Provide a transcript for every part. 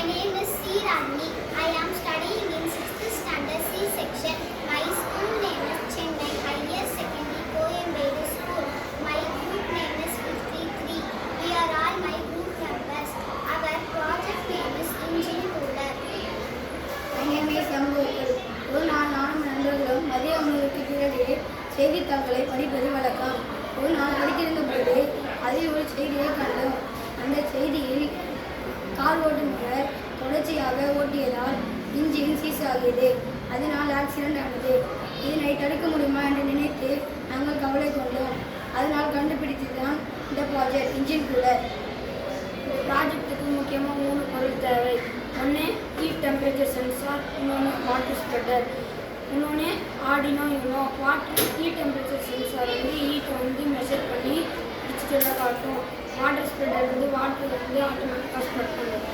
name is C. Ragini. I am studying in 6th standard C section. My school name is Chennai Higher Secondary Coimbatore School. My group name is 53. We are all my group members. Our project name is Engine Cooler. My name is Yamukal. ஒரு நாள் நானும் நண்பர்களும் மதிய உணவுக்கு பிறகு செய்தித்தாள்களை படிப்பது வழக்கம். ஒரு நாள் படித்திருந்த பொழுது அதில் ஒரு செய்தியை கண்டோம். அந்த செய்தியில் கார் ஓட்டுநர் தொடர்ச்சியாக ஓட்டியதால் இன்ஜின் சீஸ் ஆகியது. அதனால் ஆக்சிடென்ட் ஆனது. இதனை தடுக்க முடியுமா என்று நினைத்து நாங்கள் கவலை கொண்டோம். அதனால் கண்டுபிடித்துதான் இந்த ப்ராஜெக்ட் இன்ஜின் கூலர். ப்ராஜெக்ட்டுக்கு முக்கியமாக 3 பொருள் தேவை. ஒன்று ஹீட் டெம்பரேச்சர் சென்சார், இன்னொன்று வாட்டர் ஸ்ப்ரெட்டர், இன்னொன்று Arduino you know. Heat temperature sensor ஹீட்டை மெஷர் பண்ணி டிஜிட்டலாக காட்டும். வாட்டர் ஸ்ப்ரெட்டர் வாட்டர் ஆட்டோமேட்டிக்காக ஸ்ப்ரெட் பண்ணும்.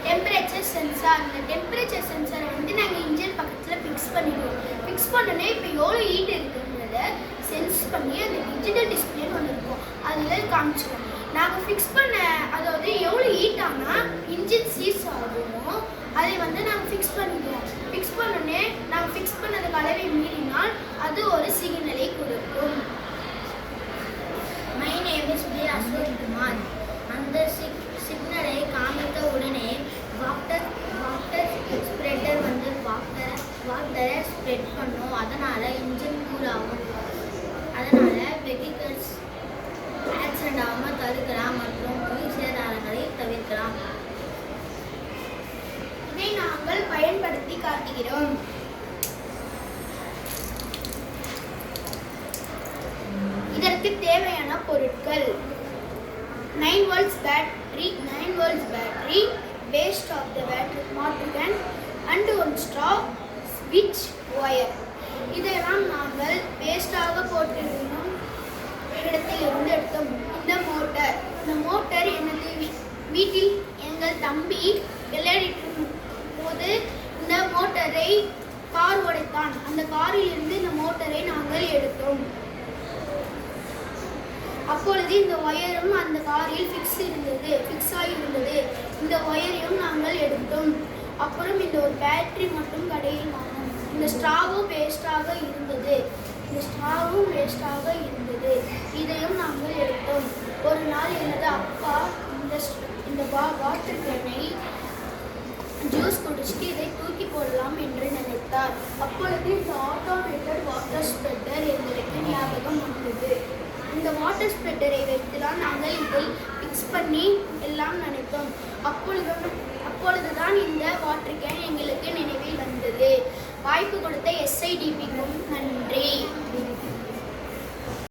Temperature sensor. இந்த டெம்பரேச்சர் சென்சாரை நாங்கள் இன்ஜின் பக்கத்தில் ஃபிக்ஸ் பண்ணிடுவோம். ஃபிக்ஸ் பண்ணோன்னே இப்போ எவ்வளோ ஹீட் இருக்குங்கிறத சென்ஸ் பண்ணி அந்த டிஜிட்டல் டிஸ்பிளேன்னு ஒன்று இருக்கும், அதில் காமிச்சிடும். நாங்கள் ஃபிக்ஸ் பண்ண அதாவது எவ்வளோ ஹீட் ஆனால் இன்ஜின் சீஸ் ஆகுமோ அதை நாங்கள் ஃபிக்ஸ் பண்ணிடுவோம். ஃபிக்ஸ் பண்ணோன்னே நாங்கள் ஃபிக்ஸ் பண்ணதுக்கு அளவை மீறினால் அது ஒரு சிக்னலை கொடுக்கும். My name is B. Ashwin Kumar. அந்த சிக்னலை காமித்த உடனே வாட்டர் ஸ்ப்ரெட்டர் வாட்டரை ஸ்ப்ரெட் பண்ணும். அதனால் இன்ஜின் கூல் ஆகும். அதனால் வெஹிக்கிள்ஸ் ஆக்சிடென்ட் ஆகாமல் தடுக்கலாம் மற்றும் உயிர் சேதாரங்களை தவிர்க்கலாம். இதை நாங்கள் பயன்படுத்தி காட்டுகிறோம். இதற்கு தேவையான பொருட்கள்: 9 volts battery, base of the battery, water can and one straw, switch, wire. இதெல்லாம் நாங்கள் வேஸ்டாக போட்டிருந்தோம் இடத்திலிருந்து எடுத்தோம். இந்த மோட்டர் எனது வீட்டில் எங்கள் தம்பி விளையாடிட்டு போது இந்த மோட்டரை கார் உடைத்தான். அந்த காரில் இருந்து இந்த மோட்டரை நாங்கள் எடுத்தோம். அப்பொழுது இந்த ஒயரும் அந்த காரில் ஃபிக்ஸ் ஆகியிருந்தது. இந்த ஒயரையும் நாங்கள் எடுத்தோம். அப்புறம் இந்த ஒரு பேட்டரி மட்டும் கடையில் வாங்கினோம். இந்த ஸ்ட்ராவும் வேஸ்டாக இருந்தது. இதையும் நாங்கள் எடுத்தோம். ஒரு நாள் எனது அப்பா இந்த வாட்டர் கேனை ஜூஸ் குடிச்சிட்டு இதை தூக்கி போடலாம் என்று நினைத்தார். அப்பொழுது இந்த ஆட்டோமேட்டட் வாட்டர் ஸ்ப்ரெட்டர் எங்களுக்கு ஞாபகம் வந்தது. இந்த வாட்டர் ஸ்ப்ரெட்டரை வைத்துதான் நாங்கள் இதை ஃபிக்ஸ் பண்ணி எல்லாம் நினைத்தோம். அப்பொழுதுதான் இந்த வாட்டர் கேன் எங்களுக்கு நினைவில் வந்தது. வாய்ப்பு கொடுத்த